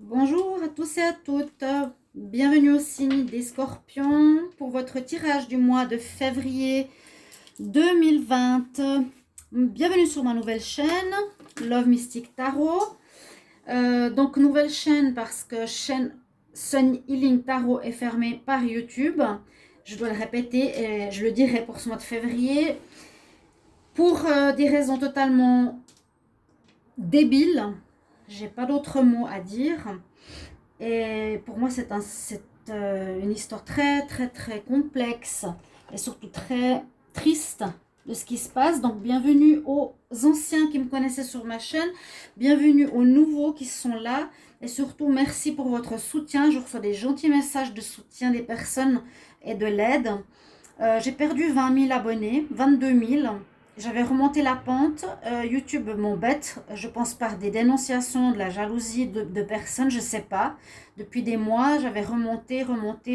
Bonjour à tous et à toutes, bienvenue au signe des Scorpions pour votre tirage du mois de février 2020. Bienvenue sur ma nouvelle chaîne, Love Mystic Tarot. Donc nouvelle chaîne parce que chaîne Sun Healing Tarot est fermée par YouTube. Je dois le répéter et je le dirai pour ce mois de février. Pour des raisons totalement débiles, j'ai pas d'autres mots à dire. Et pour moi, c'est une histoire très, très, très complexe et surtout très triste de ce qui se passe. Donc, bienvenue aux anciens qui me connaissaient sur ma chaîne. Bienvenue aux nouveaux qui sont là. Et surtout, merci pour votre soutien. Je reçois des gentils messages de soutien des personnes et de l'aide. J'ai perdu 20 000 abonnés, 22 000. J'avais remonté la pente. YouTube m'embête, je pense par des dénonciations, de la jalousie de personnes, je ne sais pas. Depuis des mois, j'avais remonté,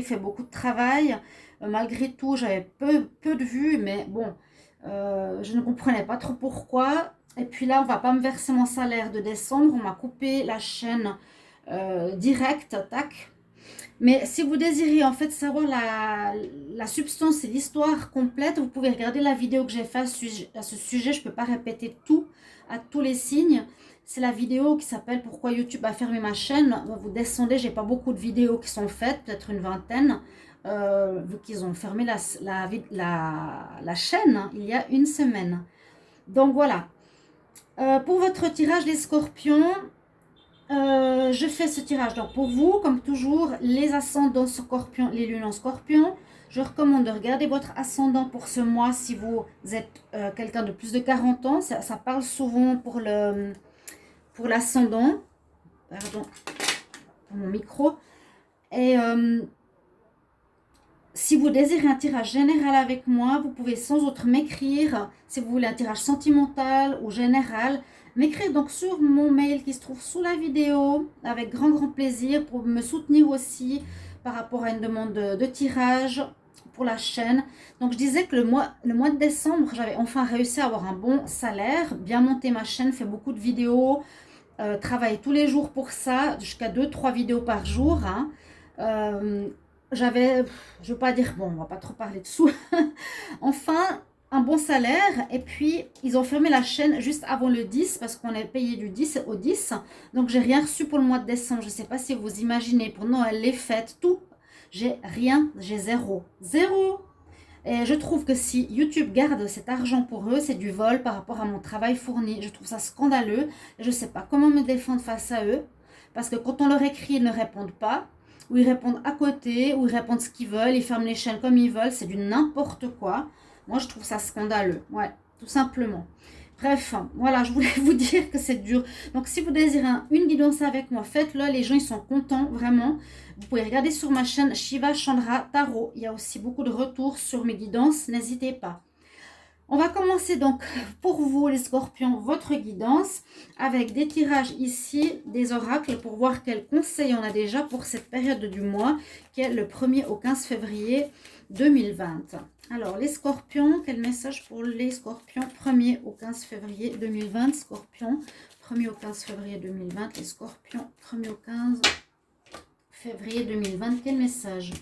fait beaucoup de travail. Malgré tout, j'avais peu de vues, mais bon, je ne comprenais pas trop pourquoi. Et puis là, on ne va pas me verser mon salaire de décembre. On m'a coupé la chaîne direct, tac. Mais si vous désirez en fait savoir la substance et l'histoire complète, vous pouvez regarder la vidéo que j'ai faite à ce sujet. Je ne peux pas répéter tout à tous les signes. C'est la vidéo qui s'appelle Pourquoi YouTube a fermé ma chaîne. Vous descendez, j'ai pas beaucoup de vidéos qui sont faites, peut-être une vingtaine, vu qu'ils ont fermé la chaîne hein, il y a une semaine. Donc voilà. Pour votre tirage des scorpions, je fais ce tirage donc pour vous, comme toujours, les ascendants scorpions, les lunes en scorpion. Je recommande de regarder votre ascendant pour ce mois si vous êtes quelqu'un de plus de 40 ans. Ça parle souvent pour l'ascendant. Pardon, pour mon micro. Et si vous désirez un tirage général avec moi, vous pouvez sans autre m'écrire. Si vous voulez un tirage sentimental ou général, m'écrire donc sur mon mail qui se trouve sous la vidéo avec grand plaisir pour me soutenir aussi par rapport à une demande de tirage pour la chaîne. Donc je disais que le mois de décembre, j'avais enfin réussi à avoir un bon salaire, bien monter ma chaîne, fait beaucoup de vidéos, travaille tous les jours pour ça, jusqu'à 2-3 vidéos par jour. Hein. J'avais, je ne veux pas dire, bon, on va pas trop parler de sous. Enfin, un bon salaire. Et puis, ils ont fermé la chaîne juste avant le 10 parce qu'on est payé du 10 au 10. Donc, j'ai rien reçu pour le mois de décembre. Je ne sais pas si vous imaginez, pour Noël, les fêtes, tout. J'ai rien, j'ai zéro. Zéro. Et je trouve que si YouTube garde cet argent pour eux, c'est du vol par rapport à mon travail fourni. Je trouve ça scandaleux. Je ne sais pas comment me défendre face à eux. Parce que quand on leur écrit, ils ne répondent pas. Ou ils répondent à côté, ou ils répondent ce qu'ils veulent. Ils ferment les chaînes comme ils veulent. C'est du n'importe quoi. Moi, je trouve ça scandaleux. Ouais, tout simplement. Bref, voilà, je voulais vous dire que c'est dur. Donc, si vous désirez une guidance avec moi, faites-le. Les gens, ils sont contents, vraiment. Vous pouvez regarder sur ma chaîne Shiva Chandra Tarot. Il y a aussi beaucoup de retours sur mes guidances. N'hésitez pas. On va commencer donc pour vous, les scorpions, votre guidance avec des tirages ici, des oracles pour voir quels conseils on a déjà pour cette période du mois qui est le 1er au 15 février 2020. Alors, les scorpions, quel message pour les scorpions 1er au 15 février 2020, scorpions 1er au 15 février 2020, les scorpions 1er au 15 février 2020, quel message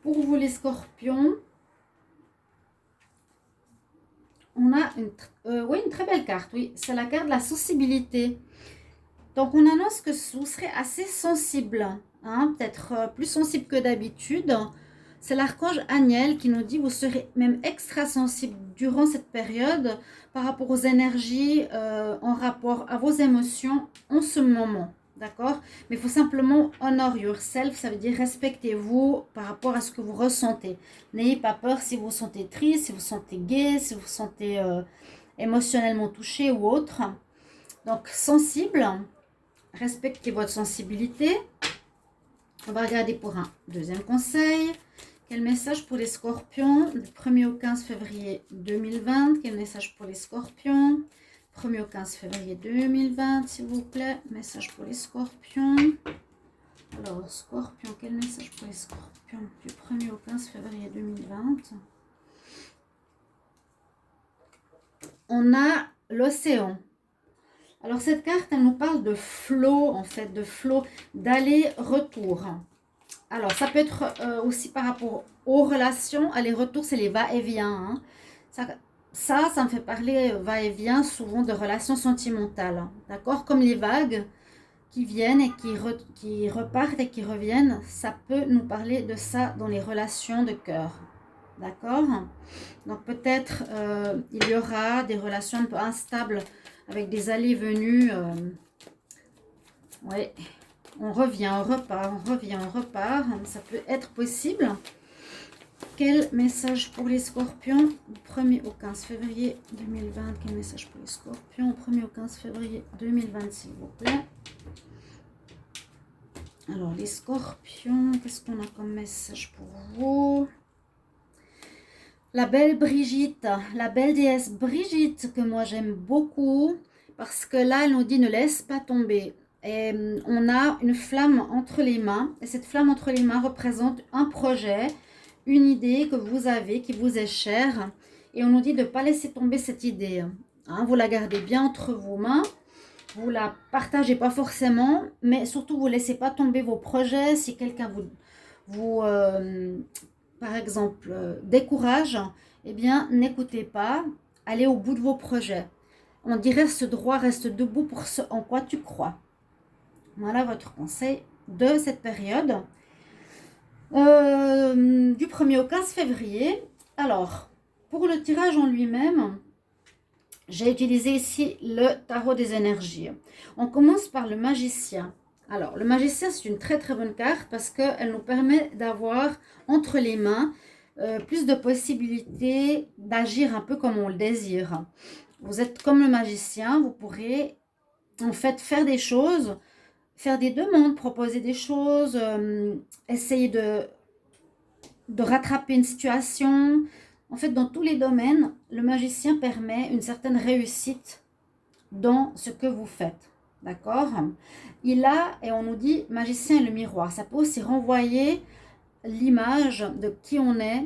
pour vous, les scorpions? On a une très belle carte, oui. C'est la carte de la sensibilité. Donc, on annonce que vous serez assez sensible, hein, peut-être plus sensible que d'habitude. C'est l'archange Aniel qui nous dit que vous serez même extra sensible durant cette période par rapport aux énergies, en rapport à vos émotions en ce moment. D'accord? Mais il faut simplement honor yourself, ça veut dire respectez-vous par rapport à ce que vous ressentez. N'ayez pas peur si vous vous sentez triste, si vous vous sentez gai, si vous vous sentez émotionnellement touché ou autre. Donc sensible, respectez votre sensibilité. On va regarder pour un deuxième conseil. Quel message pour les scorpions du 1er au 15 février 2020? Quel message pour les scorpions 1er au 15 février 2020, s'il vous plaît. Message pour les scorpions. Alors, scorpion, quel message pour les scorpions du 1er au 15 février 2020? On a l'océan. Alors cette carte, elle nous parle de flow, en fait, de flow, d'aller-retour. Alors ça peut être aussi par rapport aux relations. Aller-retour, c'est les va-et-vient. Hein. Ça me fait parler va-et-vient souvent de relations sentimentales. D'accord? Comme les vagues qui viennent et qui repartent et qui reviennent. Ça peut nous parler de ça dans les relations de cœur. D'accord? Donc peut-être il y aura des relations un peu instables avec des allées venues. Ouais, on revient, on repart, on revient, on repart. Ça peut être possible. Quel message pour les scorpions du 1er au 15 février 2020? Quel message pour les scorpions au 1er au 15 février 2020, s'il vous plaît? Alors, les scorpions, qu'est-ce qu'on a comme message pour vous? La belle Brigitte, la belle déesse Brigitte, que moi j'aime beaucoup, parce que là, elle nous dit ne laisse pas tomber. Et on a une flamme entre les mains, et cette flamme entre les mains représente un projet, une idée que vous avez, qui vous est chère, et on nous dit de ne pas laisser tomber cette idée. Hein, vous la gardez bien entre vos mains, vous la partagez pas forcément, mais surtout vous ne laissez pas tomber vos projets. Si quelqu'un vous par exemple, décourage, eh bien, n'écoutez pas, allez au bout de vos projets. On dirait ce droit reste debout pour ce en quoi tu crois. Voilà votre conseil de cette période. Du 1er au 15 février. Alors, pour le tirage en lui-même, j'ai utilisé ici le tarot des énergies. On commence par le magicien. Alors, le magicien, c'est une très très bonne carte parce qu'elle nous permet d'avoir entre les mains plus de possibilités d'agir un peu comme on le désire. Vous êtes comme le magicien, vous pourrez en fait faire des choses, faire des demandes, proposer des choses, essayer de rattraper une situation. En fait, dans tous les domaines, le magicien permet une certaine réussite dans ce que vous faites. D'accord? Il a, et on nous dit, magicien est le miroir. Ça peut aussi renvoyer l'image de qui on est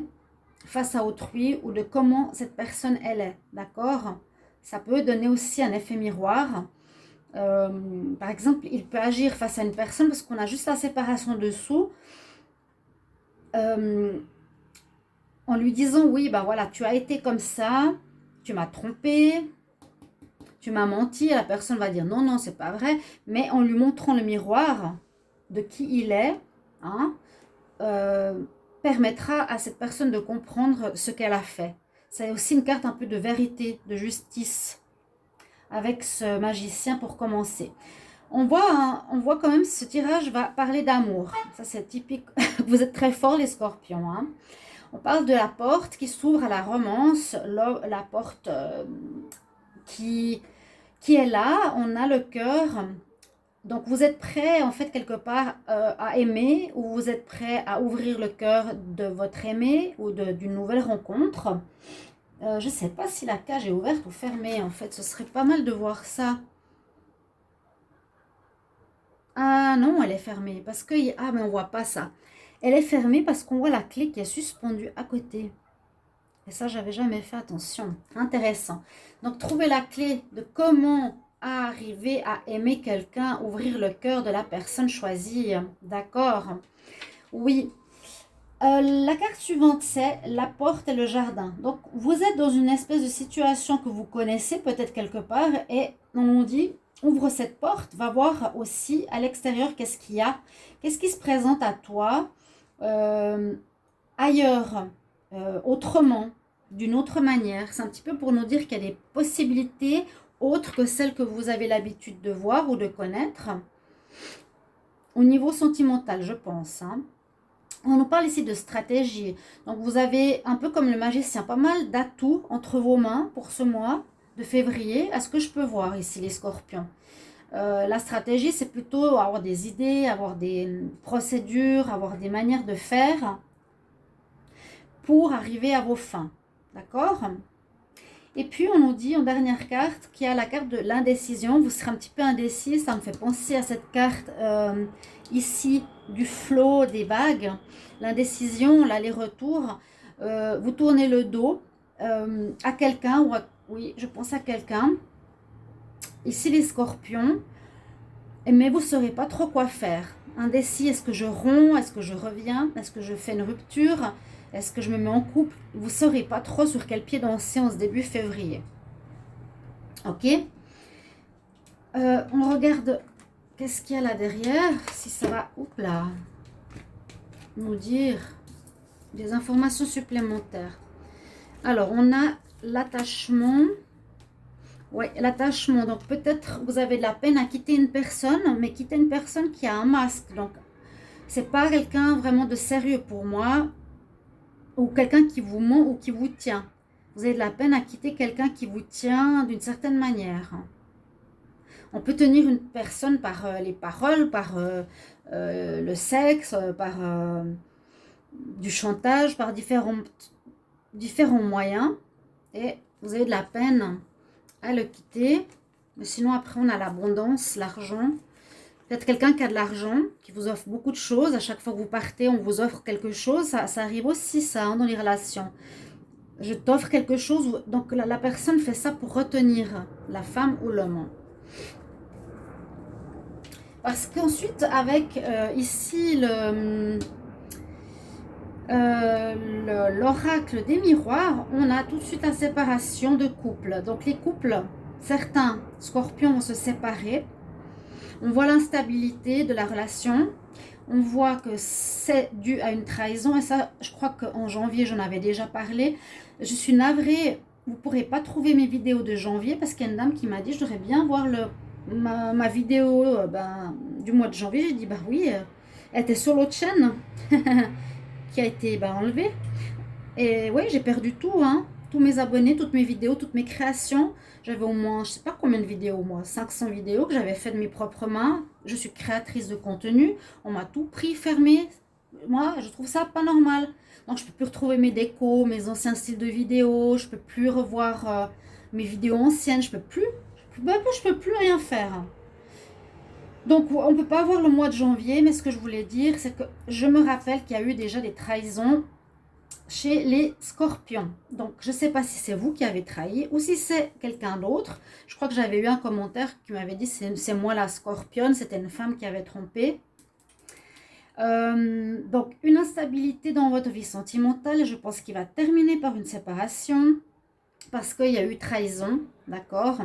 face à autrui ou de comment cette personne elle est. D'accord? Ça peut donner aussi un effet miroir. Par exemple, il peut agir face à une personne parce qu'on a juste la séparation dessous. En lui disant, oui, bah voilà, tu as été comme ça, tu m'as trompé, tu m'as menti, la personne va dire non, non, c'est pas vrai, mais en lui montrant le miroir de qui il est, hein, permettra à cette personne de comprendre ce qu'elle a fait. C'est aussi une carte un peu de vérité, de justice, avec ce magicien pour commencer. On voit quand même ce tirage va parler d'amour. Ça, c'est typique. Vous êtes très forts, les scorpions. Hein. On parle de la porte qui s'ouvre à la romance, la porte qui est là. On a le cœur. Donc, vous êtes prêt, en fait, quelque part, à aimer, ou vous êtes prêt à ouvrir le cœur de votre aimé ou d'une nouvelle rencontre. Je ne sais pas si la cage est ouverte ou fermée, en fait. Ce serait pas mal de voir ça. Ah non, elle est fermée, parce que... Ah, mais on ne voit pas ça. Elle est fermée parce qu'on voit la clé qui est suspendue à côté. Et ça, j'avais jamais fait attention. Intéressant. Donc, trouver la clé de comment arriver à aimer quelqu'un, ouvrir le cœur de la personne choisie. D'accord? Oui. La carte suivante, c'est la porte et le jardin. Donc, vous êtes dans une espèce de situation que vous connaissez peut-être quelque part et on nous dit, ouvre cette porte, va voir aussi à l'extérieur qu'est-ce qu'il y a, qu'est-ce qui se présente à toi ailleurs, autrement, d'une autre manière. C'est un petit peu pour nous dire qu'il y a des possibilités autres que celles que vous avez l'habitude de voir ou de connaître. Au niveau sentimental, je pense. Hein. On nous parle ici de stratégie. Donc, vous avez, un peu comme le magicien, pas mal d'atouts entre vos mains pour ce mois de février. À ce que je peux voir ici, les scorpions. La stratégie, c'est plutôt avoir des idées, avoir des procédures, avoir des manières de faire pour arriver à vos fins. D'accord? Et puis, on nous dit en dernière carte qu'il y a la carte de l'indécision. Vous serez un petit peu indécis. Ça me fait penser à cette carte ici du flot, des vagues. L'indécision, l'aller-retour. Vous tournez le dos à quelqu'un. Oui, je pense à quelqu'un. ici les scorpions, mais vous ne saurez pas trop quoi faire. Indécis, est-ce que je romps, est-ce que je reviens, est-ce que je fais une rupture, est-ce que je me mets en couple? Vous ne saurez pas trop sur quel pied danser en ce début février. Ok, on regarde qu'est-ce qu'il y a là derrière, si ça va, oups là, nous dire des informations supplémentaires. Alors, on a l'attachement. Oui, l'attachement. Donc, peut-être vous avez de la peine à quitter une personne, mais quitter une personne qui a un masque. Donc, c'est pas quelqu'un vraiment de sérieux pour moi, ou quelqu'un qui vous ment ou qui vous tient. Vous avez de la peine à quitter quelqu'un qui vous tient d'une certaine manière. On peut tenir une personne par les paroles, par le sexe, par du chantage, par différents moyens. Et vous avez de la peine à le quitter. Mais sinon, après, on a l'abondance, l'argent. Peut-être quelqu'un qui a de l'argent, qui vous offre beaucoup de choses. À chaque fois que vous partez, on vous offre quelque chose. Ça arrive aussi, ça, hein, dans les relations. Je t'offre quelque chose. Donc, la personne fait ça pour retenir la femme ou l'homme. Parce qu'ensuite, avec ici l'oracle des miroirs, on a tout de suite la séparation de couples. Donc les couples, certains scorpions vont se séparer. On voit l'instabilité de la relation. On voit que c'est dû à une trahison. Et ça, je crois qu'en janvier, j'en avais déjà parlé. Je suis navrée, vous ne pourrez pas trouver mes vidéos de janvier parce qu'il y a une dame qui m'a dit, je devrais bien voir ma vidéo du mois de janvier. J'ai dit, bah oui, elle était sur l'autre chaîne qui a été enlevée. Et oui, j'ai perdu tout, hein. Tous mes abonnés, toutes mes vidéos, toutes mes créations. J'avais au moins, je sais pas combien de vidéos, moi, 500 vidéos que j'avais fait de mes propres mains. Je suis créatrice de contenu. On m'a tout pris, fermé. Moi, je trouve ça pas normal. Donc, je peux plus retrouver mes décos, mes anciens styles de vidéos. Je peux plus revoir mes vidéos anciennes. Je peux plus rien faire. Donc, on ne peut pas voir le mois de janvier, mais ce que je voulais dire, c'est que je me rappelle qu'il y a eu déjà des trahisons chez les scorpions. Donc, je ne sais pas si c'est vous qui avez trahi ou si c'est quelqu'un d'autre. Je crois que j'avais eu un commentaire qui m'avait dit c'est moi la scorpionne, c'était une femme qui avait trompé. Donc, une instabilité dans votre vie sentimentale, je pense qu'il va terminer par une séparation parce qu'il y a eu trahison, d'accord?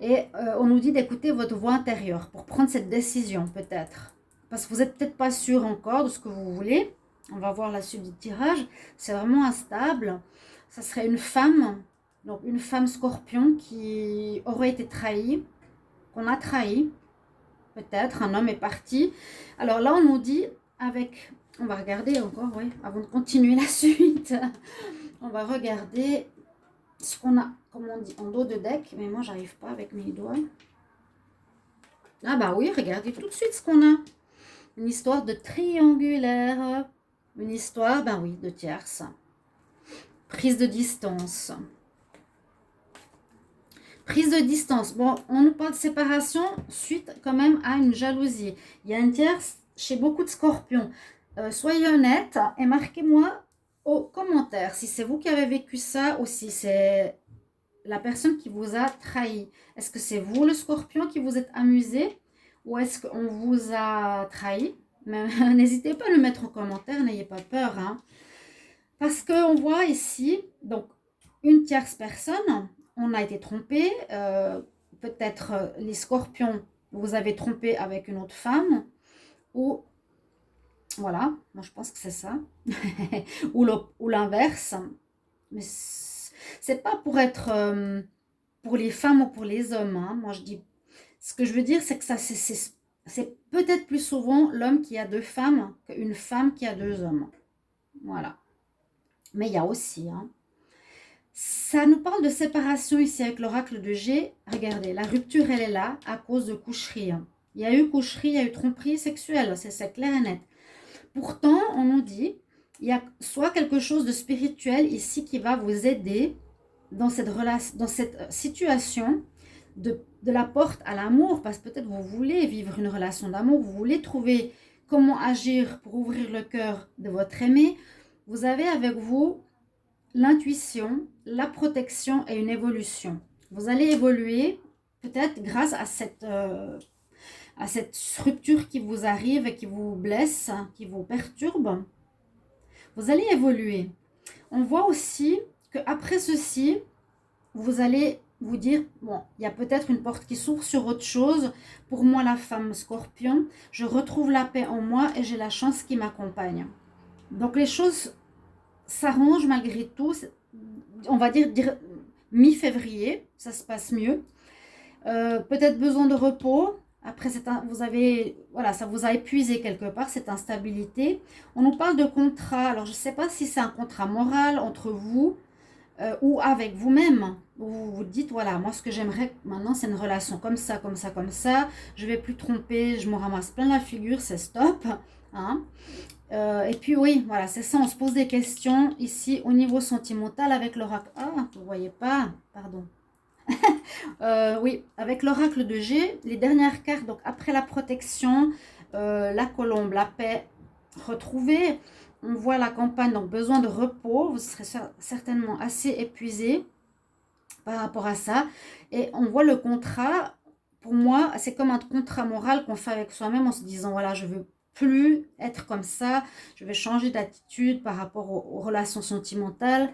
Et on nous dit d'écouter votre voix intérieure pour prendre cette décision peut-être. Parce que vous n'êtes peut-être pas sûr encore de ce que vous voulez. On va voir la suite du tirage. C'est vraiment instable. Ça serait une femme, donc une femme scorpion qui aurait été trahie, qu'on a trahi. Peut-être un homme est parti. Alors là, on nous dit avec... On va regarder encore, oui, avant de continuer la suite. On va regarder ce qu'on a, comme on dit, en dos de deck. Mais moi, j'arrive pas avec mes doigts. Ah bah oui, regardez tout de suite ce qu'on a. Une histoire de triangulaire. Une histoire, ben oui, de tierce. Prise de distance. Prise de distance. Bon, on nous parle de séparation suite quand même à une jalousie. Il y a une tierce chez beaucoup de scorpions. Soyez honnête et marquez-moi aux commentaires si c'est vous qui avez vécu ça ou si c'est la personne qui vous a trahi. Est-ce que c'est vous le scorpion qui vous êtes amusé ou est-ce qu'on vous a trahi? N'hésitez pas à le mettre en commentaire, n'ayez pas peur. Hein. Parce qu'on voit ici, donc, une tierce personne, on a été trompé. Peut-être les scorpions, vous avez trompé avec une autre femme. Ou, voilà, moi je pense que c'est ça. ou l'inverse. Mais c'est pas pour être pour les femmes ou pour les hommes. Hein. Moi je dis, ce que je veux dire, c'est que ça c'est peut-être plus souvent l'homme qui a deux femmes qu'une femme qui a deux hommes. Voilà. Mais il y a aussi, hein. Ça nous parle de séparation ici avec l'oracle de G. Regardez, la rupture, elle est là à cause de coucherie. Hein. Il y a eu coucherie, il y a eu tromperie sexuelle, c'est clair et net. Pourtant, on nous dit, il y a soit quelque chose de spirituel ici qui va vous aider dans cette situation de la porte à l'amour, parce que peut-être vous voulez vivre une relation d'amour, vous voulez trouver comment agir pour ouvrir le cœur de votre aimé. Vous avez avec vous l'intuition, la protection et une évolution. Vous allez évoluer peut-être grâce à cette rupture qui vous arrive et qui vous blesse, qui vous perturbe, vous allez évoluer. On voit aussi qu'après ceci, vous allez vous dire, bon, il y a peut-être une porte qui s'ouvre sur autre chose. Pour moi, la femme scorpion, je retrouve la paix en moi et j'ai la chance qui m'accompagne. Donc les choses s'arrangent malgré tout. On va dire mi-février, ça se passe mieux. Peut-être besoin de repos. Après, voilà, ça vous a épuisé quelque part, cette instabilité. On nous parle de contrat. Alors, je ne sais pas si c'est un contrat moral entre vous ou avec vous-même. Vous vous dites, voilà, moi, ce que j'aimerais maintenant, c'est une relation comme ça, comme ça, comme ça. Je ne vais plus tromper, je me ramasse plein la figure, c'est stop. Hein. Et puis, oui, voilà, c'est ça. On se pose des questions ici au niveau sentimental avec l'oracle. Ah, vous ne voyez pas, pardon. Oui, avec l'oracle de G, les dernières cartes, donc après la protection, la colombe, la paix retrouvée, on voit la campagne, donc besoin de repos, vous serez certainement assez épuisé par rapport à ça. Et on voit le contrat, pour moi, c'est comme un contrat moral qu'on fait avec soi-même en se disant, voilà, je veux plus être comme ça, je vais changer d'attitude par rapport aux relations sentimentales.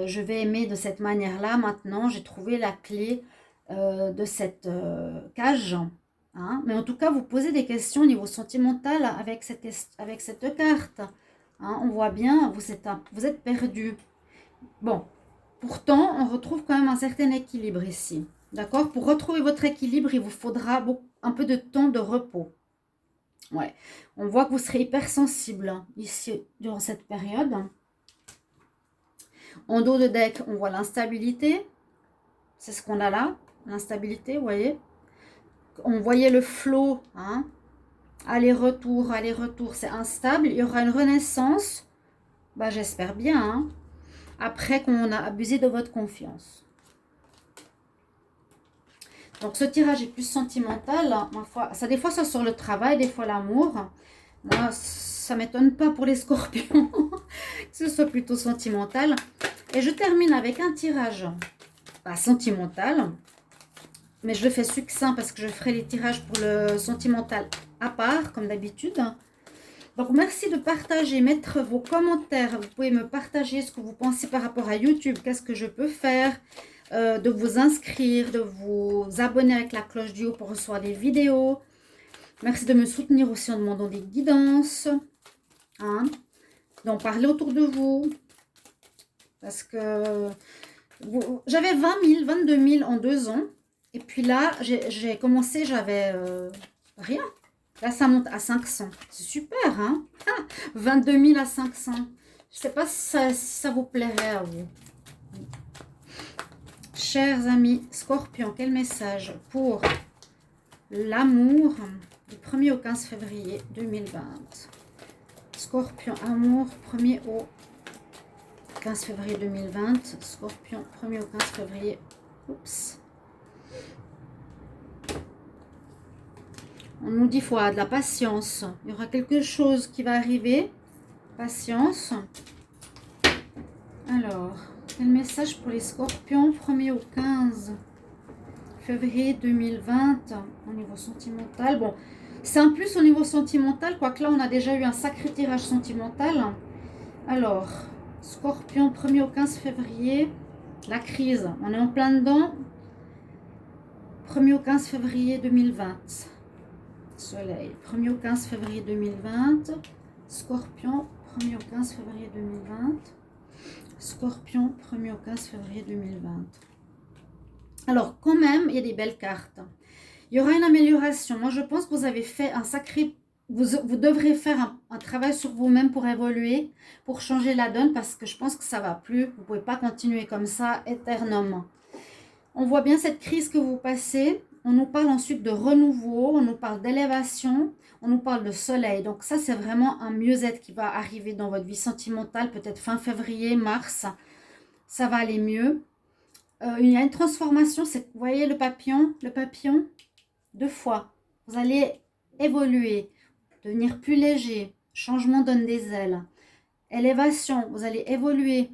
Je vais aimer de cette manière-là. Maintenant, j'ai trouvé la clé de cette cage. Hein. Mais en tout cas, vous posez des questions au niveau sentimental avec cette carte. Hein. On voit bien, vous êtes perdu. Bon, pourtant, on retrouve quand même un certain équilibre ici. D'accord? Pour retrouver votre équilibre, il vous faudra un peu de temps de repos. Ouais. On voit que vous serez hypersensible hein, ici durant cette période. En dos de deck, on voit l'instabilité. C'est ce qu'on a là, l'instabilité, vous voyez. On voyait le flot, hein. Aller-retour, aller-retour, c'est instable. Il y aura une renaissance, bah, j'espère bien, hein, après qu'on a abusé de votre confiance. Donc, ce tirage est plus sentimental. Hein, ma foi. Ça, des fois, ça sur le travail, des fois l'amour. Moi, ça ne m'étonne pas pour les scorpions que ce soit plutôt sentimental. Et je termine avec un tirage sentimental. Mais je le fais succinct parce que je ferai les tirages pour le sentimental à part, comme d'habitude. Donc, merci de partager, mettre vos commentaires. Vous pouvez me partager ce que vous pensez par rapport à YouTube. Qu'est-ce que je peux faire de vous inscrire, de vous abonner avec la cloche du haut pour recevoir des vidéos. Merci de me soutenir aussi en demandant des guidances. Hein, d'en parler autour de vous. Parce que j'avais 20 000, 22 000 en 2 ans. Et puis là, j'ai commencé, j'avais rien. Là, ça monte à 500. C'est super, hein? 22 000 à 500. Je ne sais pas si ça vous plairait à vous. Chers amis Scorpion, quel message pour l'amour du 1er au 15 février 2020? Scorpion, amour, 1er au 15 février 2020. Scorpion, 1er au 15 février. Oups. On nous dit qu'il faut avoir de la patience. Il y aura quelque chose qui va arriver. Patience. Alors, quel message pour les scorpions 1er au 15 février 2020 au niveau sentimental. Bon, c'est un plus au niveau sentimental, quoique là, on a déjà eu un sacré tirage sentimental. Alors, scorpion 1er au 15 février, la crise. On est en plein dedans. 1er au 15 février 2020. Soleil, 1er au 15 février 2020. Scorpion, 1er au 15 février 2020. Scorpion, 1er au 15 février 2020. Alors, quand même, il y a des belles cartes. Il y aura une amélioration. Moi, je pense que vous avez fait un sacré... Vous devrez faire un travail sur vous-même pour évoluer, pour changer la donne, parce que je pense que ça ne va plus. Vous ne pouvez pas continuer comme ça éternellement. On voit bien cette crise que vous passez. On nous parle ensuite de renouveau, on nous parle d'élévation, on nous parle de soleil. Donc ça, c'est vraiment un mieux-être qui va arriver dans votre vie sentimentale, peut-être fin février, mars. Ça va aller mieux. Il y a une transformation, vous voyez le papillon, deux fois. Vous allez évoluer, devenir plus léger. Changement donne des ailes. Élévation, vous allez évoluer.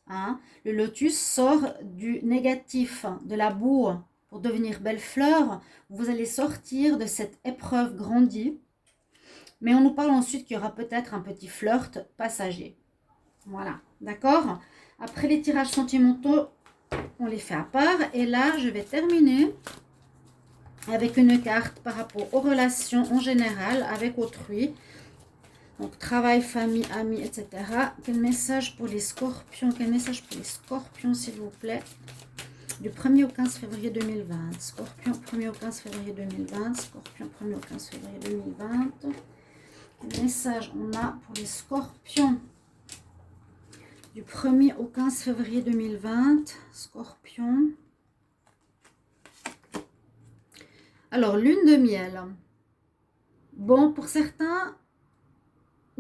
Hein. Le lotus sort du négatif, de la boue. pour devenir belle fleur. Vous allez sortir de cette épreuve grandie. Mais on nous parle ensuite qu'il y aura peut-être un petit flirt passager. Voilà, d'accord? Après les tirages sentimentaux, on les fait à part. Et là, je vais terminer avec une carte par rapport aux relations en général avec autrui. Donc, travail, famille, amis, etc. Quel message pour les scorpions? Quel message pour les scorpions, s'il vous plaît? Du 1er au 15 février 2020. Scorpion, 1er au 15 février 2020. Scorpion, 1er au 15 février 2020. Quel message on a pour les scorpions? Du 1er au 15 février 2020. Scorpion. Alors, lune de miel. Bon, pour certains,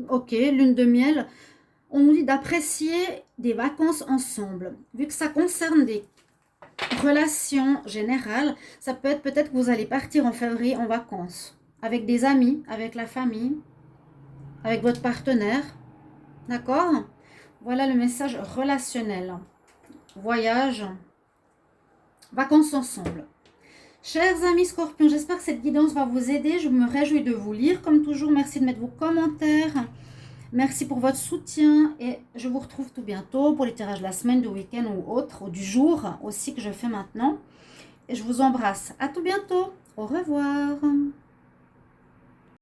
ok, lune de miel, on nous dit d'apprécier des vacances ensemble. Vu que ça concerne des relations générales, ça peut être peut-être que vous allez partir en février en vacances. Avec des amis, avec la famille, avec votre partenaire. D'accord? Voilà le message relationnel. Voyage, vacances ensemble. Chers amis scorpions, j'espère que cette guidance va vous aider. Je me réjouis de vous lire comme toujours. Merci de mettre vos commentaires. Merci pour votre soutien et je vous retrouve tout bientôt pour les tirages de la semaine, du week-end ou autre, ou du jour aussi que je fais maintenant. Et je vous embrasse. À tout bientôt. Au revoir.